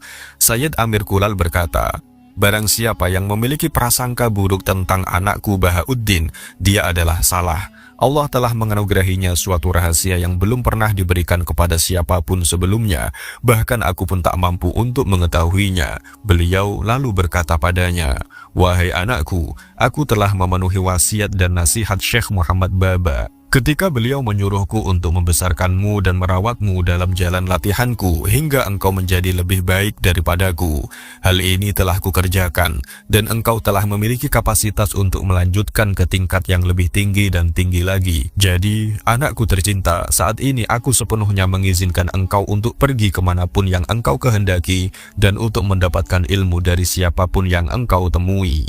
Sayyid Amir Kulal berkata, "Barang siapa yang memiliki prasangka buruk tentang anakku Bahauddin, dia adalah salah. Allah telah menganugerahinya suatu rahasia yang belum pernah diberikan kepada siapapun sebelumnya, bahkan aku pun tak mampu untuk mengetahuinya. Beliau lalu berkata padanya, "Wahai anakku, aku telah memenuhi wasiat dan nasihat Syekh Muhammad Baba ketika beliau menyuruhku untuk membesarkanmu dan merawatmu dalam jalan latihanku hingga engkau menjadi lebih baik daripadaku. Hal ini telah kukerjakan, dan engkau telah memiliki kapasitas untuk melanjutkan ke tingkat yang lebih tinggi dan tinggi lagi. Jadi, anakku tercinta, saat ini aku sepenuhnya mengizinkan engkau untuk pergi kemanapun yang engkau kehendaki dan untuk mendapatkan ilmu dari siapapun yang engkau temui."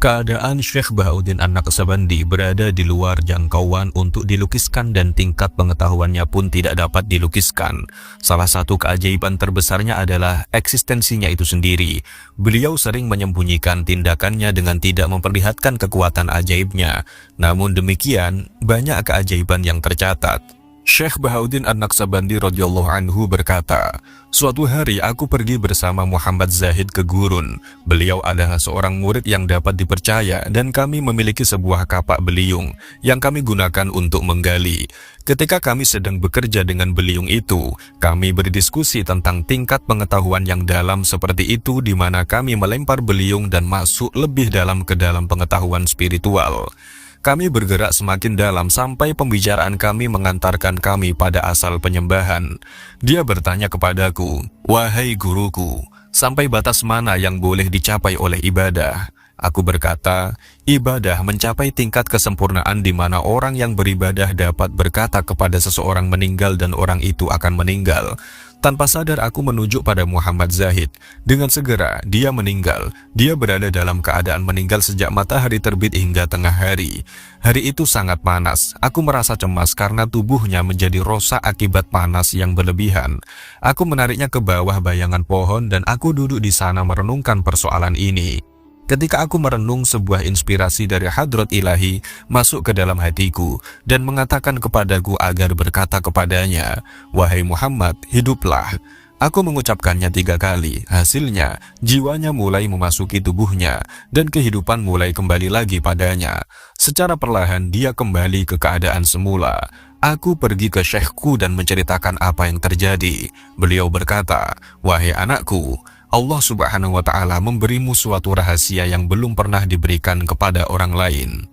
Keadaan Syekh Bahauddin An-Naqsabandi berada di luar jangkauan untuk dilukiskan dan tingkat pengetahuannya pun tidak dapat dilukiskan. Salah satu keajaiban terbesarnya adalah eksistensinya itu sendiri. Beliau sering menyembunyikan tindakannya dengan tidak memperlihatkan kekuatan ajaibnya. Namun demikian, banyak keajaiban yang tercatat. Syekh Bahauddin An-Naqsabandi radhiyallahu anhu berkata, "Suatu hari aku pergi bersama Muhammad Zahid ke gurun. Beliau adalah seorang murid yang dapat dipercaya dan kami memiliki sebuah kapak beliung yang kami gunakan untuk menggali. Ketika kami sedang bekerja dengan beliung itu, kami berdiskusi tentang tingkat pengetahuan yang dalam seperti itu di mana kami melempar beliung dan masuk lebih dalam ke dalam pengetahuan spiritual. Kami bergerak semakin dalam sampai pembicaraan kami mengantarkan kami pada asal penyembahan. Dia bertanya kepadaku, 'Wahai guruku, sampai batas mana yang boleh dicapai oleh ibadah?' Aku berkata, ibadah mencapai tingkat kesempurnaan di mana orang yang beribadah dapat berkata kepada seseorang meninggal dan orang itu akan meninggal. Tanpa sadar aku menunjuk pada Muhammad Zahid. Dengan segera, dia meninggal. Dia berada dalam keadaan meninggal sejak matahari terbit hingga tengah hari. Hari itu sangat panas. Aku merasa cemas karena tubuhnya menjadi rosak akibat panas yang berlebihan. Aku menariknya ke bawah bayangan pohon dan aku duduk di sana merenungkan persoalan ini. Ketika aku merenung, sebuah inspirasi dari Hadrat Ilahi masuk ke dalam hatiku dan mengatakan kepadaku agar berkata kepadanya, 'Wahai Muhammad, hiduplah.' Aku mengucapkannya 3 kali. Hasilnya, jiwanya mulai memasuki tubuhnya dan kehidupan mulai kembali lagi padanya. Secara perlahan dia kembali ke keadaan semula. Aku pergi ke syekhku dan menceritakan apa yang terjadi. Beliau berkata, 'Wahai anakku, Allah Subhanahu wa Ta'ala memberimu suatu rahasia yang belum pernah diberikan kepada orang lain.'"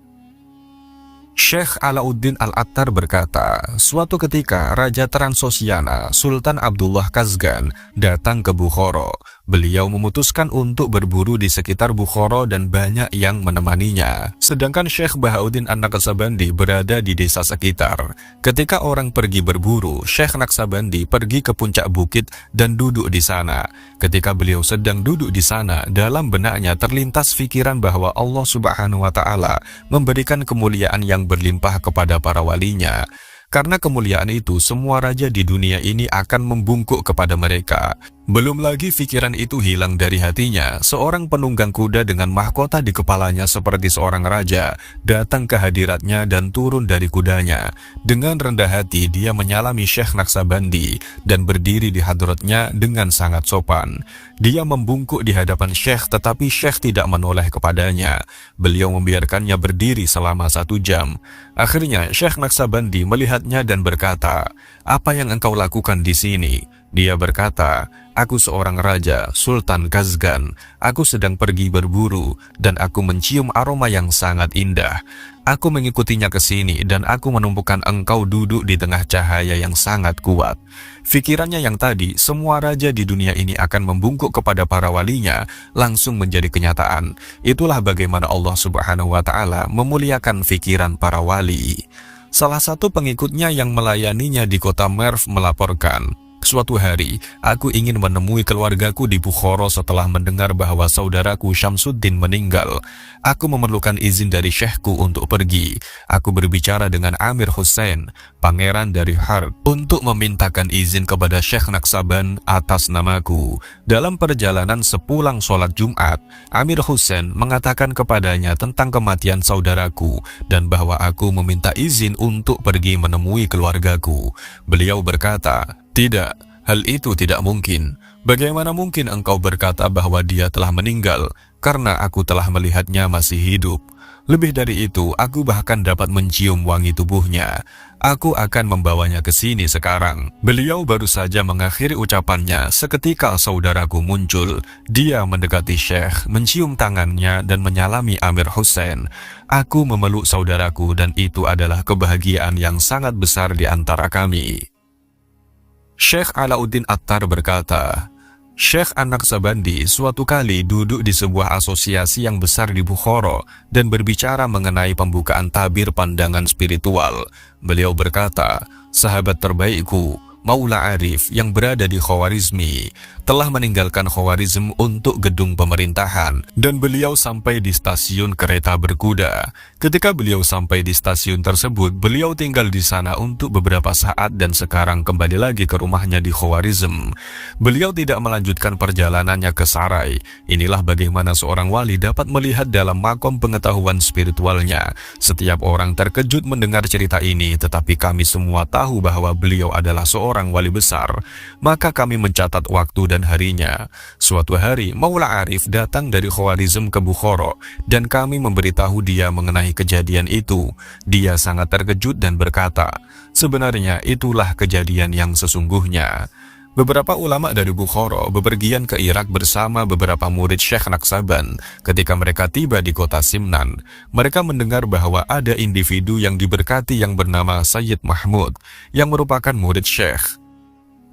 Syekh Alauddin Al-Attar berkata, suatu ketika Raja Transosiana Sultan Abdullah Kazgan datang ke Bukhara. Beliau memutuskan untuk berburu di sekitar Bukhara dan banyak yang menemaninya. Sedangkan Syekh Bahauddin An-Naqsabandi berada di desa sekitar. Ketika orang pergi berburu, Syekh Naqsabandi pergi ke puncak bukit dan duduk di sana. Ketika beliau sedang duduk di sana, dalam benaknya terlintas pikiran bahwa Allah Subhanahu wa Ta'ala memberikan kemuliaan yang berlimpah kepada para walinya. Karena kemuliaan itu, semua raja di dunia ini akan membungkuk kepada mereka. Belum lagi pikiran itu hilang dari hatinya, seorang penunggang kuda dengan mahkota di kepalanya seperti seorang raja, datang ke hadiratnya dan turun dari kudanya. Dengan rendah hati, dia menyalami Syekh Naqsabandi dan berdiri di hadratnya dengan sangat sopan. Dia membungkuk di hadapan Syekh, tetapi Syekh tidak menoleh kepadanya. Beliau membiarkannya berdiri selama 1 jam. Akhirnya, Syekh Naqsabandi melihatnya dan berkata, "Apa yang engkau lakukan di sini?" Dia berkata, "Aku seorang raja, Sultan Kazgan. Aku sedang pergi berburu, dan aku mencium aroma yang sangat indah. Aku mengikutinya ke sini, dan aku menemukan engkau duduk di tengah cahaya yang sangat kuat." Fikirannya yang tadi, semua raja di dunia ini akan membungkuk kepada para walinya, langsung menjadi kenyataan. Itulah bagaimana Allah Subhanahu wa Ta'ala memuliakan fikiran para wali. Salah satu pengikutnya yang melayaninya di kota Merv melaporkan, "Suatu hari, aku ingin menemui keluargaku di Bukhara setelah mendengar bahwa saudaraku Syamsuddin meninggal. Aku memerlukan izin dari syekhku untuk pergi. Aku berbicara dengan Amir Hussein, pangeran dari Harb, untuk memintakan izin kepada Syekh Naqsaban atas namaku. Dalam perjalanan sepulang sholat Jumat, Amir Hussein mengatakan kepadanya tentang kematian saudaraku dan bahwa aku meminta izin untuk pergi menemui keluargaku. Beliau berkata, 'Tidak, hal itu tidak mungkin. Bagaimana mungkin engkau berkata bahwa dia telah meninggal, karena aku telah melihatnya masih hidup?' Lebih dari itu, aku bahkan dapat mencium wangi tubuhnya. Aku akan membawanya ke sini sekarang. Beliau baru saja mengakhiri ucapannya seketika saudaraku muncul. Dia mendekati Syekh, mencium tangannya dan menyalami Amir Hussein. Aku memeluk saudaraku dan itu adalah kebahagiaan yang sangat besar di antara kami. Syekh Alauddin Attar berkata, Syekh An-Naqsabandi suatu kali duduk di sebuah asosiasi yang besar di Bukhara dan berbicara mengenai pembukaan tabir pandangan spiritual. Beliau berkata, sahabat terbaikku, Maula Arif yang berada di Khawarizmi telah meninggalkan Khawarizm untuk gedung pemerintahan dan beliau sampai di stasiun kereta berkuda. Ketika beliau sampai di stasiun tersebut, beliau tinggal di sana untuk beberapa saat dan sekarang kembali lagi ke rumahnya di Khawarizm. Beliau tidak melanjutkan perjalanannya ke Sarai. Inilah bagaimana seorang wali dapat melihat dalam makom pengetahuan spiritualnya. Setiap orang terkejut mendengar cerita ini, tetapi kami semua tahu bahwa beliau adalah seorang wali besar. Maka kami mencatat waktu dan harinya. Suatu hari, Maula Arif datang dari Khawarizm ke Bukhara dan kami memberitahu dia mengenai kejadian itu. Dia sangat terkejut dan berkata, sebenarnya itulah kejadian yang sesungguhnya. Beberapa ulama dari Bukhara bepergian ke Irak bersama beberapa murid Syekh Naqsaban. Ketika mereka tiba di kota Simnan, mereka mendengar bahwa ada individu yang diberkati yang bernama Sayyid Mahmud, yang merupakan murid Syekh.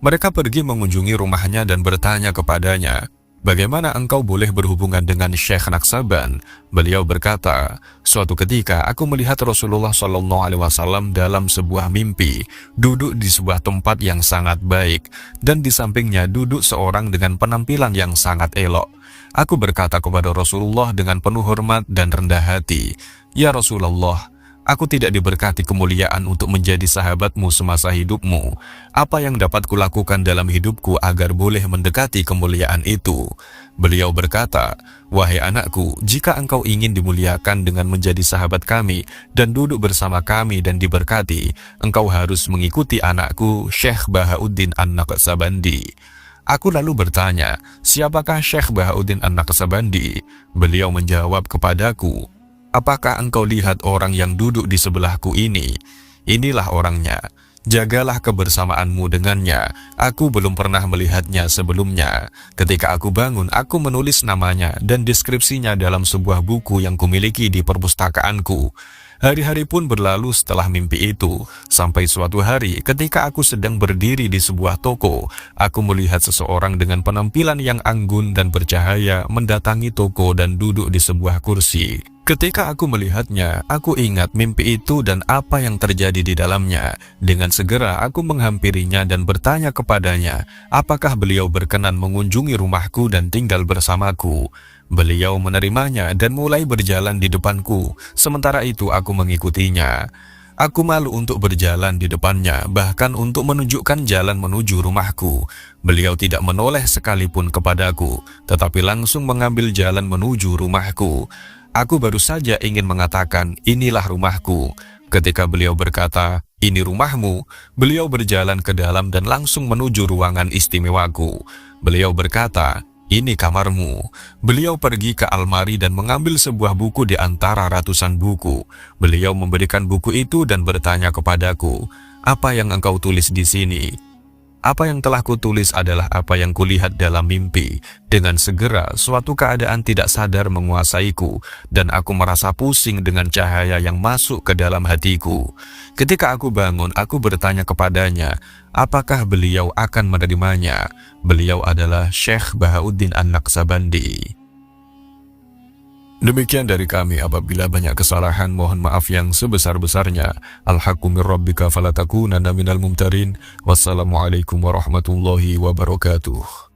Mereka pergi mengunjungi rumahnya dan bertanya kepadanya, bagaimana engkau boleh berhubungan dengan Syekh Naqsaban? Beliau berkata, suatu ketika aku melihat Rasulullah SAW dalam sebuah mimpi, duduk di sebuah tempat yang sangat baik, dan di sampingnya duduk seorang dengan penampilan yang sangat elok. Aku berkata kepada Rasulullah dengan penuh hormat dan rendah hati, ya Rasulullah, aku tidak diberkati kemuliaan untuk menjadi sahabatmu semasa hidupmu. Apa yang dapat kulakukan dalam hidupku agar boleh mendekati kemuliaan itu? Beliau berkata, wahai anakku, jika engkau ingin dimuliakan dengan menjadi sahabat kami dan duduk bersama kami dan diberkati, engkau harus mengikuti anakku, Syekh Bahauddin An-Naqsabandi. Aku lalu bertanya, siapakah Syekh Bahauddin An-Naqsabandi? Beliau menjawab kepadaku, apakah engkau lihat orang yang duduk di sebelahku ini? Inilah orangnya. Jagalah kebersamaanmu dengannya. Aku belum pernah melihatnya sebelumnya. Ketika aku bangun, aku menulis namanya dan deskripsinya dalam sebuah buku yang kumiliki di perpustakaanku. Hari-hari pun berlalu setelah mimpi itu, sampai suatu hari ketika aku sedang berdiri di sebuah toko, aku melihat seseorang dengan penampilan yang anggun dan bercahaya mendatangi toko dan duduk di sebuah kursi. Ketika aku melihatnya, aku ingat mimpi itu dan apa yang terjadi di dalamnya. Dengan segera aku menghampirinya dan bertanya kepadanya, apakah beliau berkenan mengunjungi rumahku dan tinggal bersamaku. Beliau menerimanya dan mulai berjalan di depanku, sementara itu aku mengikutinya. Aku malu untuk berjalan di depannya, bahkan untuk menunjukkan jalan menuju rumahku. Beliau tidak menoleh sekalipun kepadaku, tetapi langsung mengambil jalan menuju rumahku. Aku baru saja ingin mengatakan, inilah rumahku. Ketika beliau berkata, ini rumahmu, beliau berjalan ke dalam dan langsung menuju ruangan istimewaku. Beliau berkata, ini kamarmu. Beliau pergi ke almari dan mengambil sebuah buku di antara ratusan buku. Beliau memberikan buku itu dan bertanya kepadaku, apa yang engkau tulis di sini? Apa yang telah kutulis adalah apa yang kulihat dalam mimpi. Dengan segera, suatu keadaan tidak sadar menguasaiku, dan aku merasa pusing dengan cahaya yang masuk ke dalam hatiku. Ketika aku bangun, aku bertanya kepadanya, apakah beliau akan menerimanya? Beliau adalah Syekh Bahauddin An-Naqsabandi. Demikian dari kami, apabila banyak kesalahan mohon maaf yang sebesar-besarnya. Al-haqqu min rabbika falatakunanna minal mumtarin. Wassalamualaikum warahmatullahi wabarakatuh.